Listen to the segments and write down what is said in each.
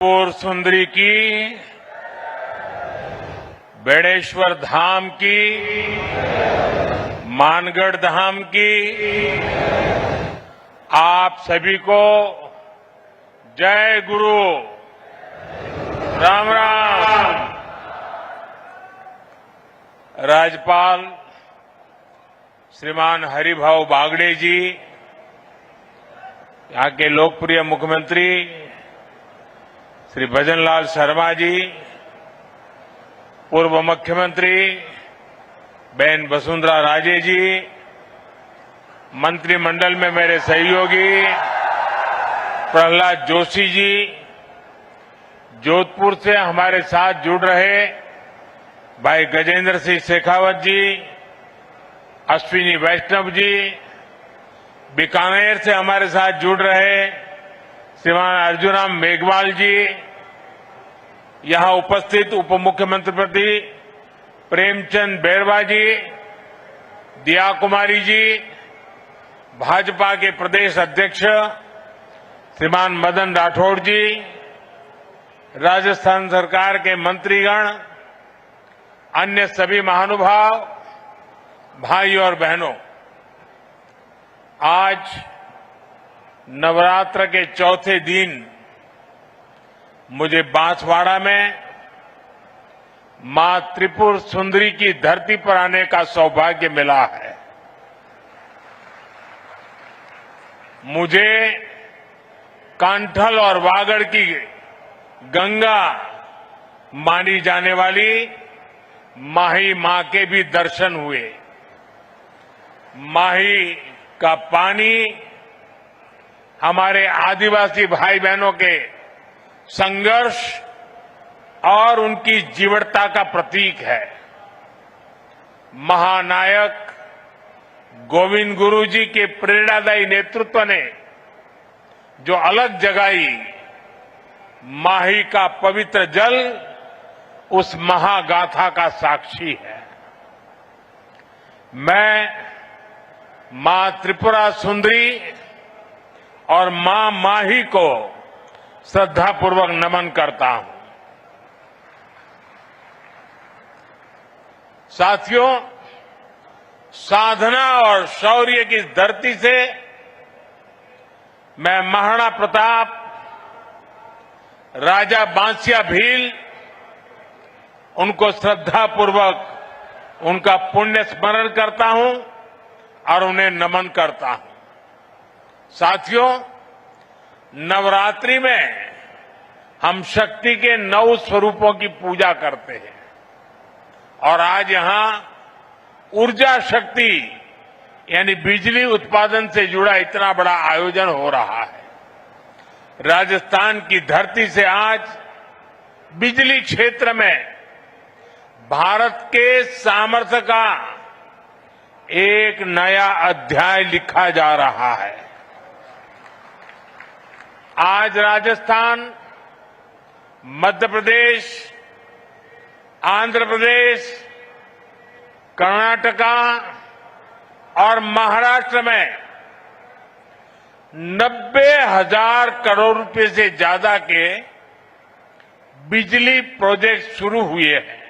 और सुंदरी की, बेड़ेश्वर धाम की, मानगढ़ धाम की, आप सभी को जय गुरु। राम राम। राज्यपाल श्रीमान हरिभाऊ बागड़े जी, यहां के लोकप्रिय मुख्यमंत्री श्री भजनलाल शर्मा जी, पूर्व मुख्यमंत्री बहन वसुंधरा राजे जी, मंत्रिमंडल में मेरे सहयोगी प्रहलाद जोशी जी, जोधपुर से हमारे साथ जुड़ रहे भाई गजेंद्र सिंह शेखावत जी, अश्विनी वैष्णव जी, बीकानेर से हमारे साथ जुड़ रहे श्रीमान अर्जुनराम मेघवाल जी, यहां उपस्थित उप मुख्यमंत्री प्रेमचंद बैरवा जी, दिया कुमारी जी, भाजपा के प्रदेश अध्यक्ष श्रीमान मदन राठौड़ जी, राजस्थान सरकार के मंत्रीगण, अन्य सभी महानुभाव, भाई और बहनों, आज नवरात्र के चौथे दिन मुझे बांसवाड़ा में मां त्रिपुर सुंदरी की धरती पर आने का सौभाग्य मिला है। मुझे कांठल और वागड़ की गंगा मानी जाने वाली माही मां के भी दर्शन हुए। माही का पानी हमारे आदिवासी भाई बहनों के संघर्ष और उनकी जीवटता का प्रतीक है। महानायक गोविंद गुरु जी के प्रेरणादायी नेतृत्व ने जो अलग जगाई, माही का पवित्र जल उस महागाथा का साक्षी है। मैं मां त्रिपुरा सुंदरी और मां माही को श्रद्धापूर्वक नमन करता हूं। साथियों, साधना और शौर्य की धरती से मैं महाराणा प्रताप, राजा बांसिया भील, उनको श्रद्धापूर्वक उनका पुण्य स्मरण करता हूं और उन्हें नमन करता हूं। साथियों, नवरात्रि में हम शक्ति के 9 स्वरूपों की पूजा करते हैं और आज यहां ऊर्जा शक्ति यानी बिजली उत्पादन से जुड़ा इतना बड़ा आयोजन हो रहा है। राजस्थान की धरती से आज बिजली क्षेत्र में भारत के सामर्थ्य का एक नया अध्याय लिखा जा रहा है। आज राजस्थान, मध्य प्रदेश, आंध्र प्रदेश, कर्नाटका और महाराष्ट्र में 90,000 करोड़ रुपए से ज्यादा के बिजली प्रोजेक्ट शुरू हुए हैं।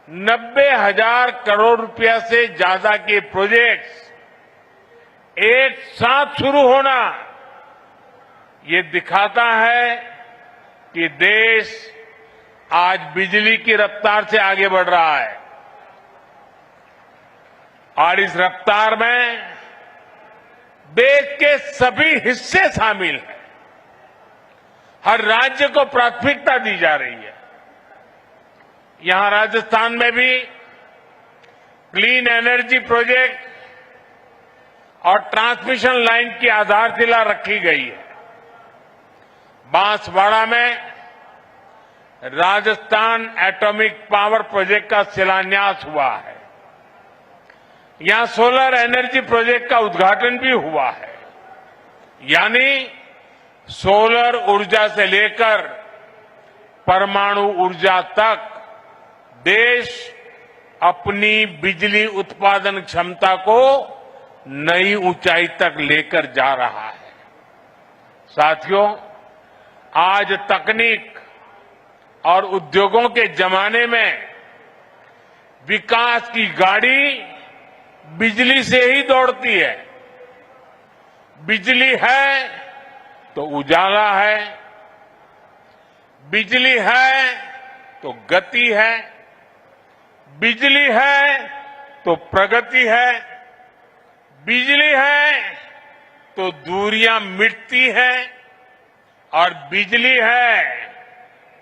90,000 करोड़ रुपया से ज्यादा के प्रोजेक्ट्स एक साथ शुरू होना ये दिखाता है कि देश आज बिजली की रफ्तार से आगे बढ़ रहा है और इस रफ्तार में देश के सभी हिस्से शामिल हैं। हर राज्य को प्राथमिकता दी जा रही है। यहां राजस्थान में भी क्लीन एनर्जी प्रोजेक्ट और ट्रांसमिशन लाइन की आधारशिला रखी गई है। बांसवाड़ा में राजस्थान एटॉमिक पावर प्रोजेक्ट का शिलान्यास हुआ है। यहां सोलर एनर्जी प्रोजेक्ट का उद्घाटन भी हुआ है। यानी सोलर ऊर्जा से लेकर परमाणु ऊर्जा तक देश अपनी बिजली उत्पादन क्षमता को नई ऊंचाई तक लेकर जा रहा है। साथियों, आज तकनीक और उद्योगों के जमाने में विकास की गाड़ी बिजली से ही दौड़ती है। बिजली है तो उजाला है, बिजली है तो गति है, बिजली है तो प्रगति है, बिजली है तो दूरियां मिटती हैं और बिजली है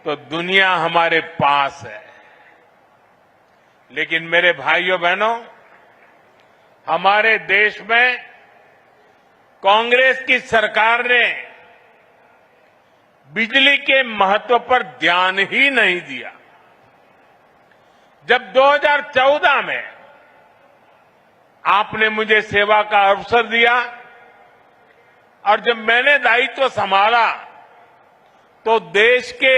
तो दुनिया हमारे पास है। लेकिन मेरे भाइयों बहनों, हमारे देश में कांग्रेस की सरकार ने बिजली के महत्व पर ध्यान ही नहीं दिया। जब 2014 में आपने मुझे सेवा का अवसर दिया और जब मैंने दायित्व संभाला तो देश के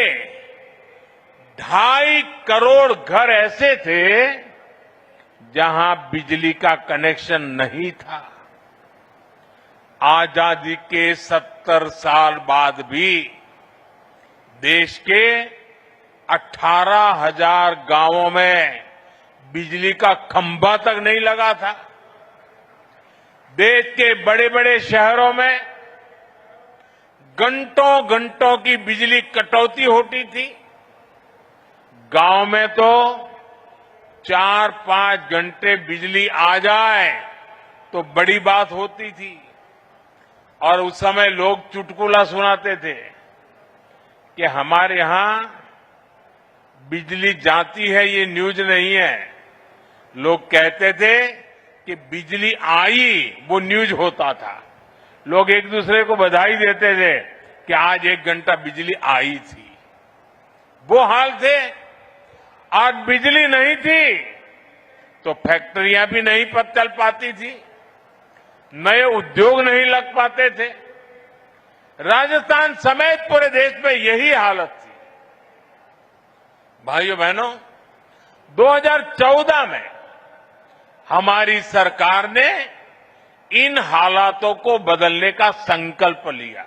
2.5 करोड़ घर ऐसे थे जहां बिजली का कनेक्शन नहीं था। आजादी के 70 साल बाद भी देश के 18,000 गांवों में बिजली का खंभा तक नहीं लगा था। देश के बड़े बड़े शहरों में घंटों घंटों की बिजली कटौती होती थी। गांव में तो 4-5 घंटे बिजली आ जाए तो बड़ी बात होती थी और उस समय लोग चुटकुला सुनाते थे कि हमारे यहां बिजली जाती है, ये न्यूज नहीं है। लोग कहते थे कि बिजली आई, वो न्यूज होता था। लोग एक दूसरे को बधाई देते थे कि आज 1 घंटा बिजली आई थी। वो हाल थे। आज बिजली नहीं थी तो फैक्ट्रियां भी नहीं चल पाती थी, नए उद्योग नहीं लग पाते थे। राजस्थान समेत पूरे देश में यही हालत थी। भाइयों बहनों, 2014 में हमारी सरकार ने इन हालातों को बदलने का संकल्प लिया।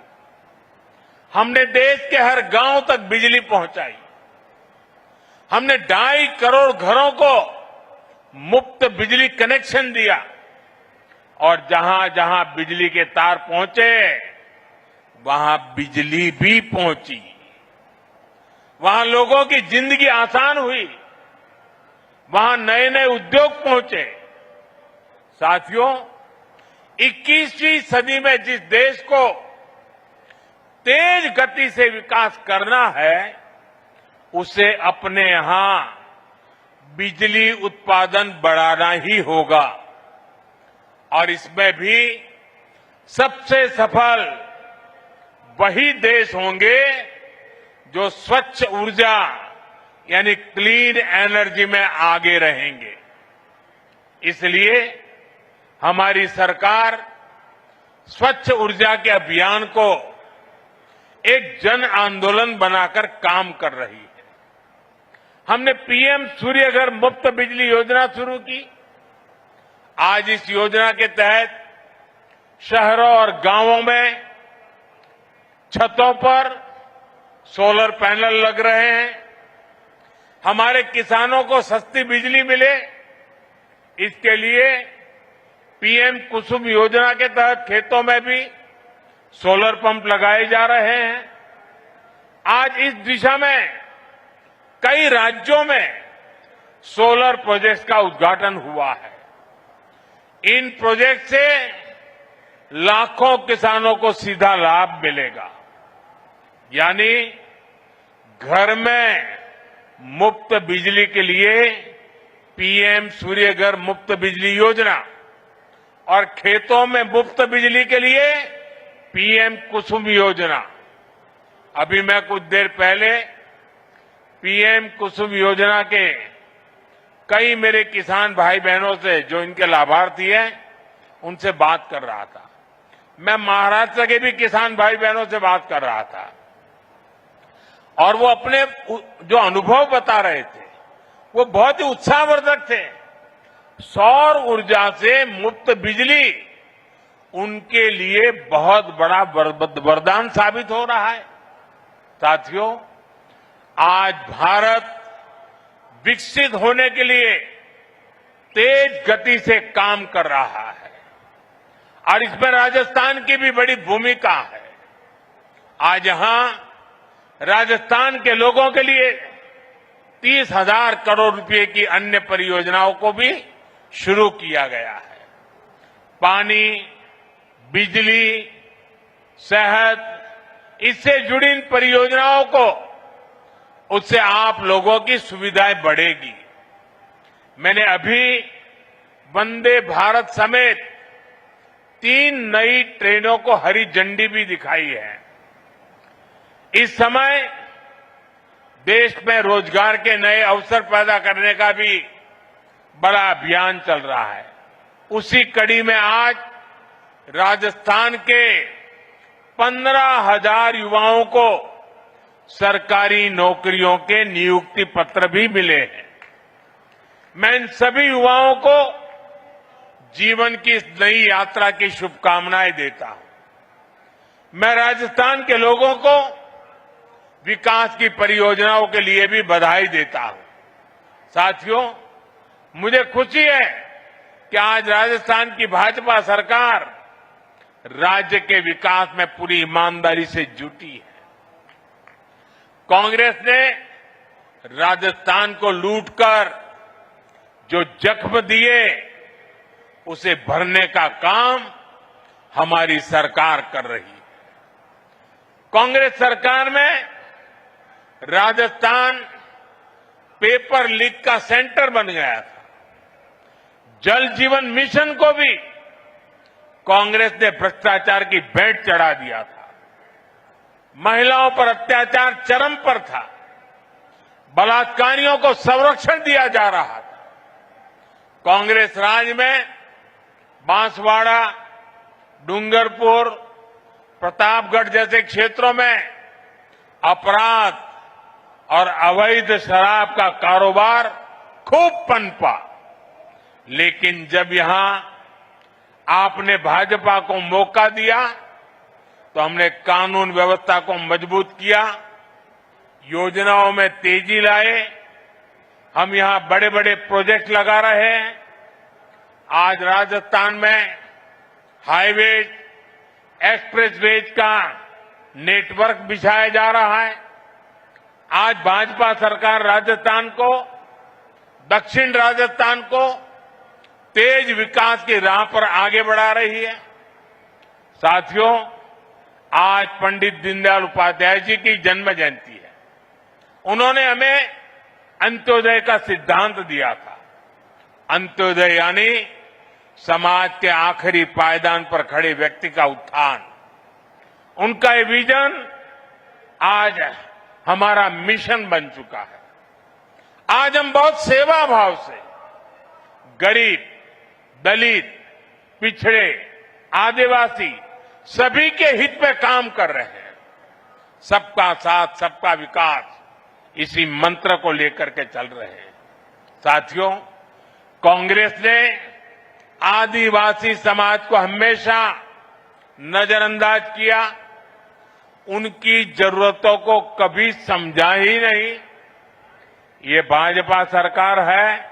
हमने देश के हर गांव तक बिजली पहुंचाई। हमने 2.5 करोड़ घरों को मुफ्त बिजली कनेक्शन दिया और जहां जहां बिजली के तार पहुंचे वहां बिजली भी पहुंची। वहां लोगों की जिंदगी आसान हुई, वहां नए नए उद्योग पहुंचे। साथियों, 21वीं सदी में जिस देश को तेज गति से विकास करना है, उसे अपने यहां बिजली उत्पादन बढ़ाना ही होगा और इसमें भी सबसे सफल वही देश होंगे जो स्वच्छ ऊर्जा यानी क्लीन एनर्जी में आगे रहेंगे। इसलिए हमारी सरकार स्वच्छ ऊर्जा के अभियान को एक जन आंदोलन बनाकर काम कर रही है। हमने पीएम सूर्यघर मुफ्त बिजली योजना शुरू की। आज इस योजना के तहत शहरों और गांवों में छतों पर सोलर पैनल लग रहे हैं। हमारे किसानों को सस्ती बिजली मिले, इसके लिए पीएम कुसुम योजना के तहत खेतों में भी सोलर पंप लगाए जा रहे हैं। आज इस दिशा में कई राज्यों में सोलर प्रोजेक्ट्स का उद्घाटन हुआ है। इन प्रोजेक्ट से लाखों किसानों को सीधा लाभ मिलेगा, यानी घर में मुफ्त बिजली के लिए पीएम सूर्यघर मुफ्त बिजली योजना और खेतों में मुफ्त बिजली के लिए पीएम कुसुम योजना। अभी मैं कुछ देर पहले पीएम कुसुम योजना के कई मेरे किसान भाई बहनों से, जो इनके लाभार्थी हैं, उनसे बात कर रहा था। मैं महाराष्ट्र के भी किसान भाई बहनों से बात कर रहा था और वो अपने जो अनुभव बता रहे थे वो बहुत ही उत्साहवर्धक थे। सौर ऊर्जा से मुफ्त बिजली उनके लिए बहुत बड़ा वरदान साबित हो रहा है। साथियों, आज भारत विकसित होने के लिए तेज गति से काम कर रहा है और इसमें राजस्थान की भी बड़ी भूमिका है। आज यहां राजस्थान के लोगों के लिए 30,000 करोड़ रुपए की अन्य परियोजनाओं को भी शुरू किया गया है। पानी, बिजली, सेहत, इससे जुड़ी इन परियोजनाओं को उससे आप लोगों की सुविधाएं बढ़ेगी। मैंने अभी वंदे भारत समेत 3 नई ट्रेनों को हरी झंडी भी दिखाई है। इस समय देश में रोजगार के नए अवसर पैदा करने का भी बड़ा अभियान चल रहा है। उसी कड़ी में आज राजस्थान के 15,000 युवाओं को सरकारी नौकरियों के नियुक्ति पत्र भी मिले हैं। मैं इन सभी युवाओं को जीवन की इस नई यात्रा की शुभकामनाएं देता हूं। मैं राजस्थान के लोगों को विकास की परियोजनाओं के लिए भी बधाई देता हूं। साथियों, मुझे खुशी है कि आज राजस्थान की भाजपा सरकार राज्य के विकास में पूरी ईमानदारी से जुटी है। कांग्रेस ने राजस्थान को लूटकर जो जख्म दिए उसे भरने का काम हमारी सरकार कर रही है। कांग्रेस सरकार में राजस्थान पेपर लीक का सेंटर बन गया था। जल जीवन मिशन को भी कांग्रेस ने भ्रष्टाचार की भेंट चढ़ा दिया था। महिलाओं पर अत्याचार चरम पर था। बलात्कारियों को संरक्षण दिया जा रहा था। कांग्रेस राज में बांसवाड़ा, डूंगरपुर, प्रतापगढ़ जैसे क्षेत्रों में अपराध और अवैध शराब का कारोबार खूब पनपा। लेकिन जब यहां आपने भाजपा को मौका दिया तो हमने कानून व्यवस्था को मजबूत किया, योजनाओं में तेजी लाए। हम यहां बड़े बड़े प्रोजेक्ट लगा रहे हैं। आज राजस्थान में हाईवेज, एक्सप्रेसवेज का नेटवर्क बिछाया जा रहा है। आज भाजपा सरकार राजस्थान को, दक्षिण राजस्थान को तेज विकास की राह पर आगे बढ़ा रही है। साथियों, आज पंडित दीनदयाल उपाध्याय जी की जन्म जयंती है। उन्होंने हमें अंत्योदय का सिद्धांत दिया था। अंत्योदय यानी समाज के आखिरी पायदान पर खड़े व्यक्ति का उत्थान। उनका ये विजन आज हमारा मिशन बन चुका है। आज हम बहुत सेवा भाव से गरीब, दलित, पिछड़े, आदिवासी सभी के हित में काम कर रहे हैं। सबका साथ, सबका विकास, इसी मंत्र को लेकर के चल रहे हैं। साथियों, कांग्रेस ने आदिवासी समाज को हमेशा नजरअंदाज किया, उनकी जरूरतों को कभी समझा ही नहीं। ये भाजपा सरकार है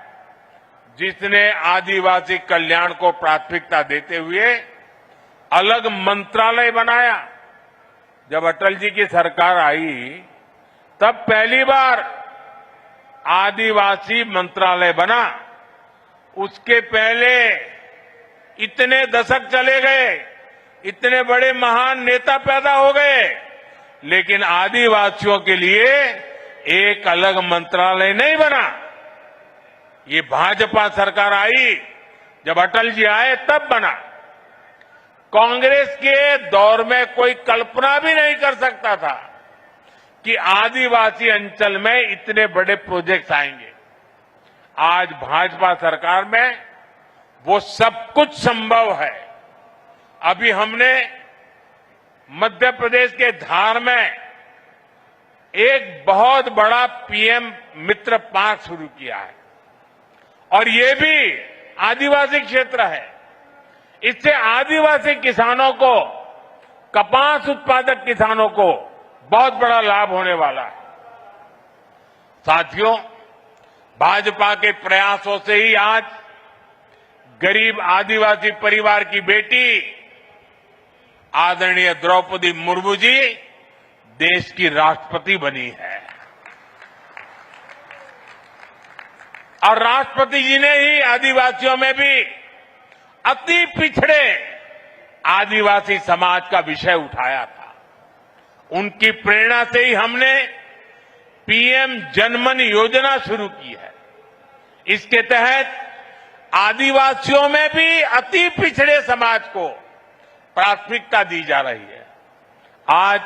जिसने आदिवासी कल्याण को प्राथमिकता देते हुए अलग मंत्रालय बनाया। जब अटल जी की सरकार आई तब पहली बार आदिवासी मंत्रालय बना। उसके पहले इतने दशक चले गए, इतने बड़े महान नेता पैदा हो गए, लेकिन आदिवासियों के लिए एक अलग मंत्रालय नहीं बना। ये भाजपा सरकार आई, जब अटल जी आए तब बना। कांग्रेस के दौर में कोई कल्पना भी नहीं कर सकता था कि आदिवासी अंचल में इतने बड़े प्रोजेक्ट्स आएंगे। आज भाजपा सरकार में वो सब कुछ संभव है। अभी हमने मध्य प्रदेश के धार में एक बहुत बड़ा पीएम मित्र पार्क शुरू किया है और ये भी आदिवासी क्षेत्र है। इससे आदिवासी किसानों को, कपास उत्पादक किसानों को बहुत बड़ा लाभ होने वाला है। साथियों, भाजपा के प्रयासों से ही आज गरीब आदिवासी परिवार की बेटी आदरणीय द्रौपदी मुर्मू जी देश की राष्ट्रपति बनी है। और राष्ट्रपति जी ने ही आदिवासियों में भी अति पिछड़े आदिवासी समाज का विषय उठाया था। उनकी प्रेरणा से ही हमने पीएम जनमन योजना शुरू की है। इसके तहत आदिवासियों में भी अति पिछड़े समाज को प्राथमिकता दी जा रही है। आज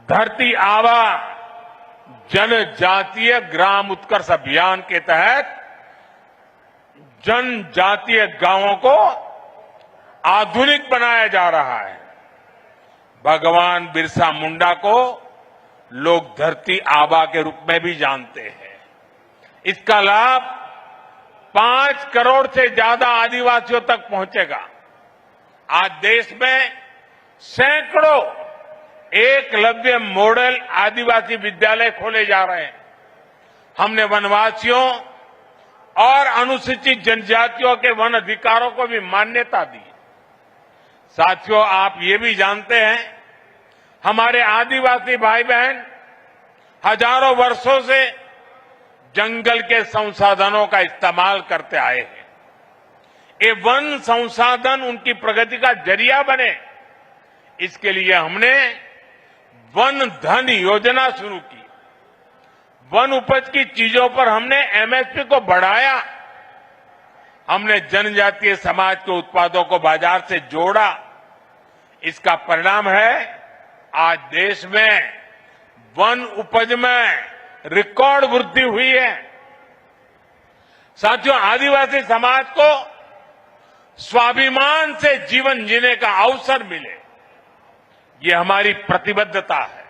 धरती आबा जनजातीय ग्राम उत्कर्ष अभियान के तहत जनजातीय गांवों को आधुनिक बनाया जा रहा है। भगवान बिरसा मुंडा को लोग धरती आबा के रूप में भी जानते हैं। इसका लाभ 5 करोड़ से ज्यादा आदिवासियों तक पहुंचेगा। आज देश में सैकड़ों एकलव्य मॉडल आदिवासी विद्यालय खोले जा रहे हैं। हमने वनवासियों और अनुसूचित जनजातियों के वन अधिकारों को भी मान्यता दी। साथियों, आप ये भी जानते हैं, हमारे आदिवासी भाई बहन हजारों वर्षों से जंगल के संसाधनों का इस्तेमाल करते आए हैं। ये वन संसाधन उनकी प्रगति का जरिया बने, इसके लिए हमने वन धन योजना शुरू की। वन उपज की चीजों पर हमने एमएसपी को बढ़ाया। हमने जनजातीय समाज के उत्पादों को बाजार से जोड़ा। इसका परिणाम है आज देश में वन उपज में रिकॉर्ड वृद्धि हुई है। साथियों, आदिवासी समाज को स्वाभिमान से जीवन जीने का अवसर मिले, ये हमारी प्रतिबद्धता है।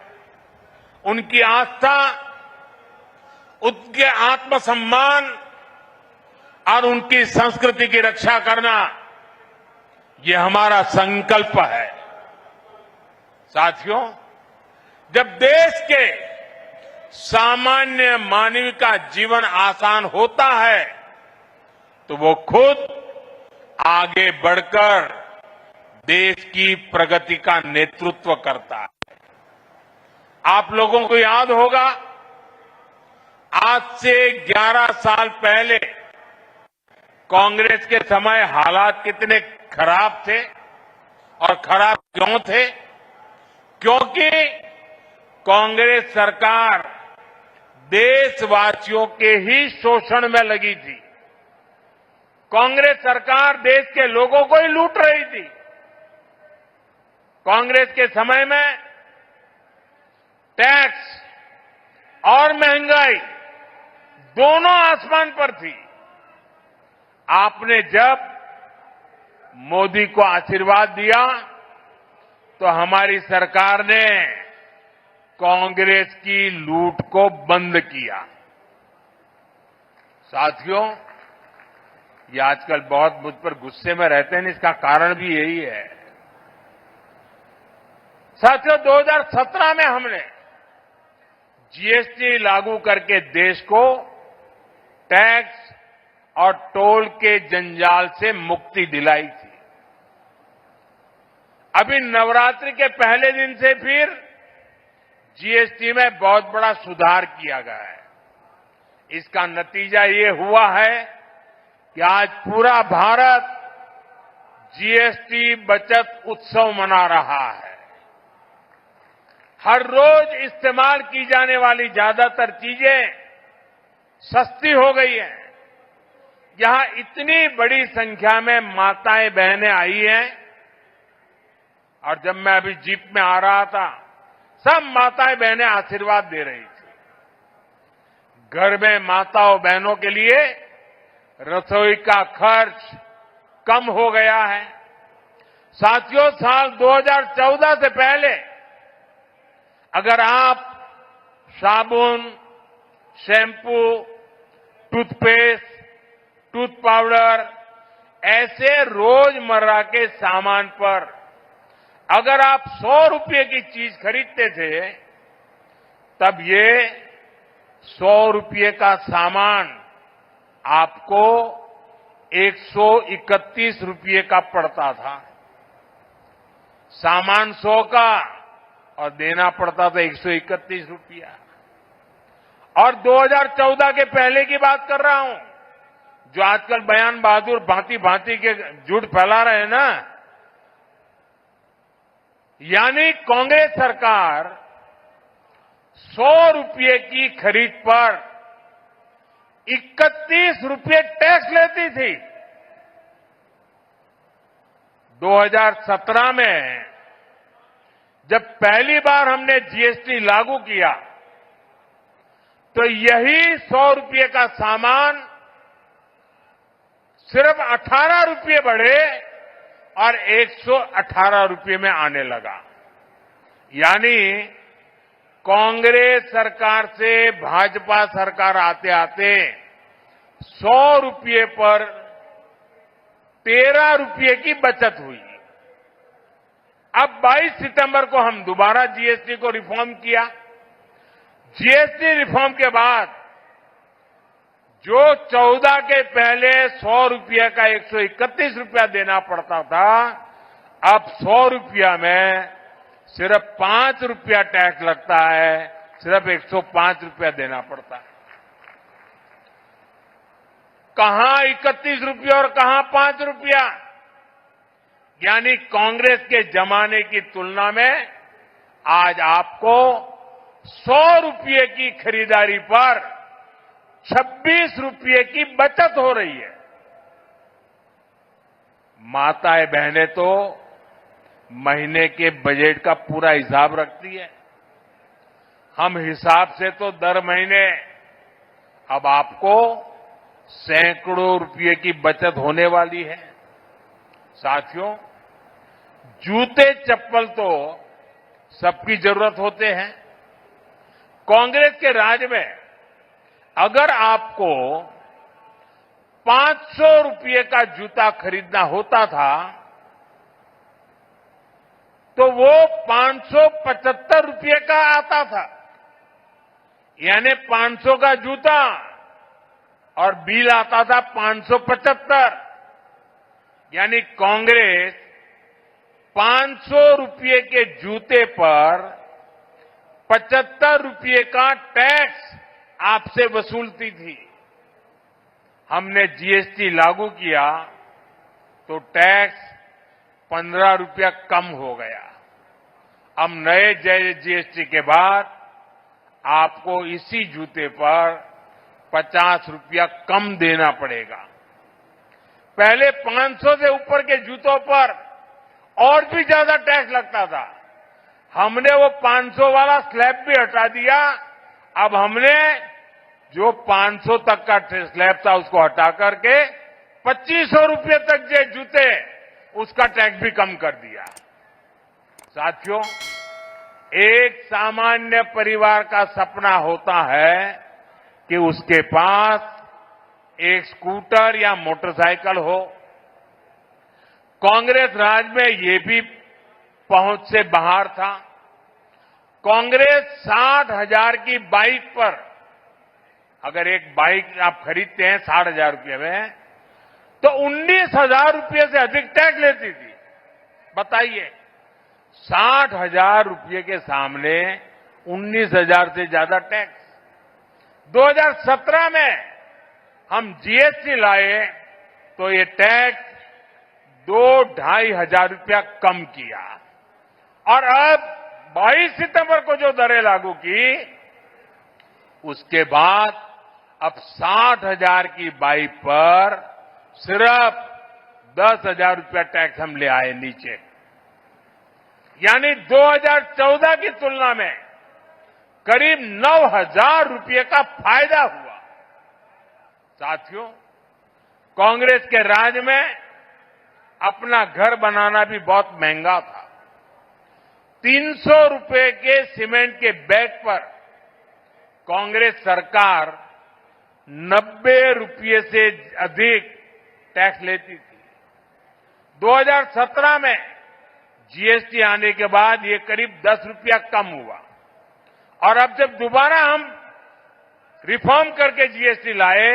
उनकी आस्था, उनके आत्मसम्मान और उनकी संस्कृति की रक्षा करना, ये हमारा संकल्प है। साथियों, जब देश के सामान्य मानव का जीवन आसान होता है तो वो खुद आगे बढ़कर देश की प्रगति का नेतृत्व करता है। आप लोगों को याद होगा, आज से 11 साल पहले कांग्रेस के समय हालात कितने खराब थे। और खराब क्यों थे? क्योंकि कांग्रेस सरकार देशवासियों के ही शोषण में लगी थी। कांग्रेस सरकार देश के लोगों को ही लूट रही थी। कांग्रेस के समय में टैक्स और महंगाई दोनों आसमान पर थी। आपने जब मोदी को आशीर्वाद दिया तो हमारी सरकार ने कांग्रेस की लूट को बंद किया। साथियों, ये आजकल बहुत मुझ पर गुस्से में रहते हैं, इसका कारण भी यही है। साथियों, 2017 में हमने जीएसटी लागू करके देश को टैक्स और टोल के जंजाल से मुक्ति दिलाई थी। अभी नवरात्रि के पहले दिन से फिर जीएसटी में बहुत बड़ा सुधार किया गया है। इसका नतीजा ये हुआ है कि आज पूरा भारत जीएसटी बचत उत्सव मना रहा है। हर रोज इस्तेमाल की जाने वाली ज्यादातर चीजें सस्ती हो गई हैं। यहां इतनी बड़ी संख्या में माताएं बहनें आई हैं, और जब मैं अभी जीप में आ रहा था, सब माताएं बहनें आशीर्वाद दे रही थी। घर में माताओं बहनों के लिए रसोई का खर्च कम हो गया है। साथियों, साल 2014 से पहले अगर आप साबुन, शैम्पू, टूथपेस्ट, टूथ पाउडर ऐसे रोजमर्रा के सामान पर अगर आप 100 रुपये की चीज खरीदते थे तब ये 100 रुपये का सामान आपको 131 रुपये का पड़ता था। सामान 100 का और देना पड़ता था 131 रुपया। और 2014 के पहले की बात कर रहा हूं, जो आजकल बयान बहादुर भांति भांति के झूठ फैला रहे हैं ना, यानी कांग्रेस सरकार 100 रुपये की खरीद पर 31 रुपये टैक्स लेती थी। 2017 में जब पहली बार हमने जीएसटी लागू किया तो यही 100 रुपये का सामान सिर्फ 18 रुपये बढ़े और 118 रुपये में आने लगा। यानी कांग्रेस सरकार से भाजपा सरकार आते आते 100 रुपये पर 13 रुपये की बचत हुई। अब 22 सितंबर को हम दोबारा जीएसटी को रिफॉर्म किया। जीएसटी रिफॉर्म के बाद जो 14 के पहले 100 रुपये का 131 रुपया देना पड़ता था, अब 100 रुपया में सिर्फ 5 रुपया टैक्स लगता है, सिर्फ 105 रुपया देना पड़ता है। कहां 31 रुपया और कहां 5 रुपया? यानी कांग्रेस के जमाने की तुलना में आज आपको 100 रुपये की खरीदारी पर 26 रुपये की बचत हो रही है। माताएं बहनें तो महीने के बजट का पूरा हिसाब रखती है। हम हिसाब से तो दर महीने अब आपको सैकड़ों रुपये की बचत होने वाली है। साथियों, जूते चप्पल तो सबकी जरूरत होते हैं। कांग्रेस के राज में अगर आपको 500 रुपये का जूता खरीदना होता था तो वो 575 रुपये का आता था। यानी 500 का जूता और बिल आता था 575। यानी कांग्रेस 500 रुपये के जूते पर 75 रुपये का टैक्स आपसे वसूलती थी। हमने जीएसटी लागू किया तो टैक्स 15 रुपया कम हो गया। अब नए जीएसटी के बाद आपको इसी जूते पर 50 रुपया कम देना पड़ेगा। पहले 500 से ऊपर के जूतों पर और भी ज्यादा टैक्स लगता था। हमने वो 500 वाला स्लैब भी हटा दिया। अब हमने जो 500 तक का स्लैब था उसको हटा करके 2500 रुपये तक जो जूते उसका टैक्स भी कम कर दिया। साथियों, एक सामान्य परिवार का सपना होता है कि उसके पास एक स्कूटर या मोटरसाइकिल हो। कांग्रेस राज में ये भी पहुंच से बाहर था। कांग्रेस 60,000 की बाइक पर, अगर एक बाइक आप खरीदते हैं 60,000 रुपये में, तो 19,000 रुपये से अधिक टैक्स लेती थी। बताइए, 60,000 रुपये के सामने 19,000 से ज्यादा टैक्स। 2017 में हम जीएसटी लाए तो ये टैक्स 2-2.5 हजार रुपया कम किया। और अब 22 सितंबर को जो दरें लागू की, उसके बाद अब 60,000 की बाइक पर सिर्फ 10,000 रुपया टैक्स हम ले आए नीचे। यानी 2014 की तुलना में करीब 9,000 रुपये का फायदा हुआ। साथियों, कांग्रेस के राज में अपना घर बनाना भी बहुत महंगा था। 300 रुपये के सीमेंट के बैग पर कांग्रेस सरकार 90 रुपये से अधिक टैक्स लेती थी। 2017 में जीएसटी आने के बाद ये करीब 10 रुपया कम हुआ और अब जब दोबारा हम रिफॉर्म करके जीएसटी लाए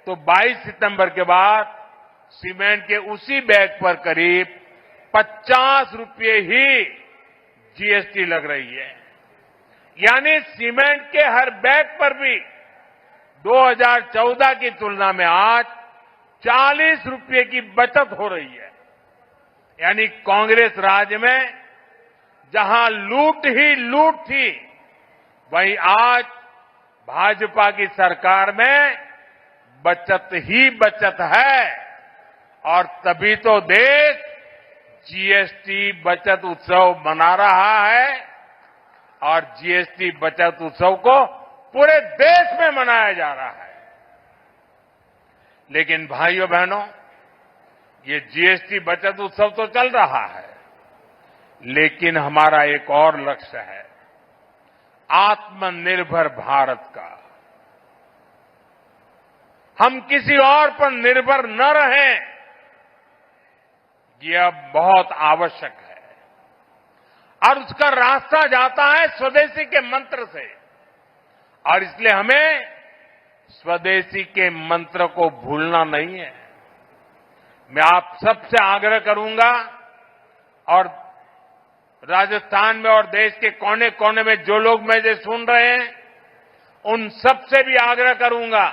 तो 22 सितंबर के बाद सीमेंट के उसी बैग पर करीब 50 रुपये ही जीएसटी लग रही है। यानी सीमेंट के हर बैग पर भी 2014 की तुलना में आज 40 रुपये की बचत हो रही है। यानी कांग्रेस राज में जहां लूट ही लूट थी, वहीं आज भाजपा की सरकार में बचत ही बचत है। और तभी तो देश जीएसटी बचत उत्सव मना रहा है और जीएसटी बचत उत्सव को पूरे देश में मनाया जा रहा है। लेकिन भाइयों बहनों, ये जीएसटी बचत उत्सव तो चल रहा है, लेकिन हमारा एक और लक्ष्य है, आत्मनिर्भर भारत का। हम किसी और पर निर्भर न रहें, ये अब बहुत आवश्यक है। और उसका रास्ता जाता है स्वदेशी के मंत्र से, और इसलिए हमें स्वदेशी के मंत्र को भूलना नहीं है। मैं आप सबसे आग्रह करूंगा, और राजस्थान में और देश के कोने कोने में जो लोग मुझे सुन रहे हैं, उन सबसे भी आग्रह करूंगा,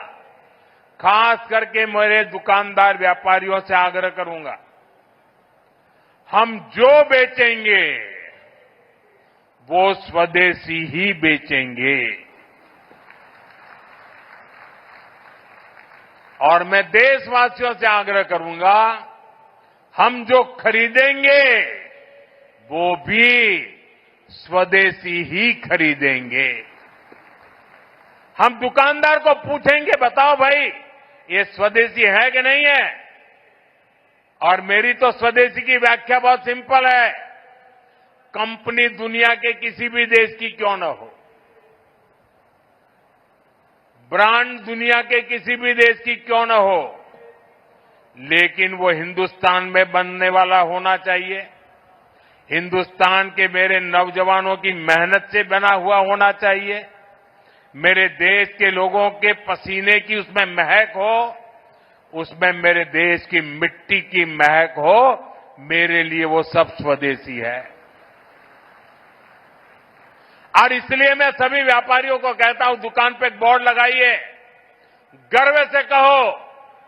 खास करके मेरे दुकानदार व्यापारियों से आग्रह करूंगा, हम जो बेचेंगे वो स्वदेशी ही बेचेंगे। और मैं देशवासियों से आग्रह करूंगा, हम जो खरीदेंगे वो भी स्वदेशी ही खरीदेंगे। हम दुकानदार को पूछेंगे, बताओ भाई ये स्वदेशी है कि नहीं है? और मेरी तो स्वदेशी की व्याख्या बहुत सिंपल है, कंपनी दुनिया के किसी भी देश की क्यों न हो, ब्रांड दुनिया के किसी भी देश की क्यों न हो, लेकिन वो हिंदुस्तान में बनने वाला होना चाहिए। हिंदुस्तान के मेरे नौजवानों की मेहनत से बना हुआ होना चाहिए। मेरे देश के लोगों के पसीने की उसमें महक हो, उसमें मेरे देश की मिट्टी की महक हो। मेरे लिए वो सब स्वदेशी है। और इसलिए मैं सभी व्यापारियों को कहता हूं, दुकान पे एक बोर्ड लगाइए, गर्व से कहो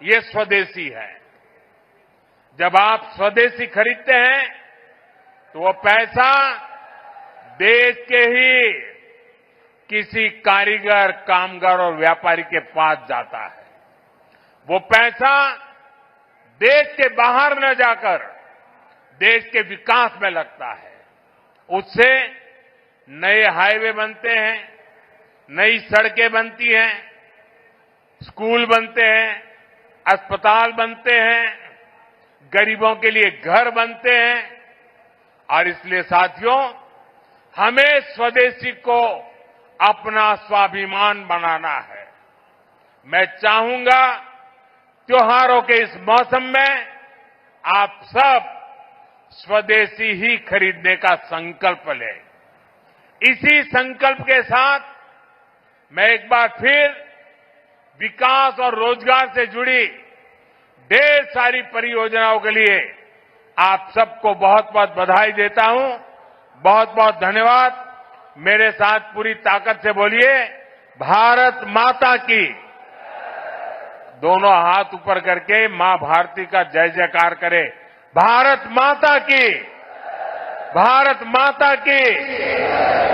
ये स्वदेशी है। जब आप स्वदेशी खरीदते हैं तो वो पैसा देश के ही किसी कारीगर, कामगार और व्यापारी के पास जाता है। वो पैसा देश के बाहर न जाकर देश के विकास में लगता है। उससे नए हाईवे बनते हैं, नई सड़कें बनती हैं, स्कूल बनते हैं, अस्पताल बनते हैं, गरीबों के लिए घर बनते हैं। और इसलिए साथियों, हमें स्वदेशी को अपना स्वाभिमान बनाना है। मैं चाहूंगा त्योहारों के इस मौसम में आप सब स्वदेशी ही खरीदने का संकल्प लें। इसी संकल्प के साथ मैं एक बार फिर विकास और रोजगार से जुड़ी ढेर सारी परियोजनाओं के लिए आप सबको बहुत बहुत बधाई देता हूं। बहुत बहुत धन्यवाद। मेरे साथ पूरी ताकत से बोलिए, भारत माता की। दोनों हाथ ऊपर करके मां भारती का जय जयकार करें। भारत माता की, भारत माता की,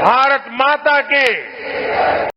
भारत माता की।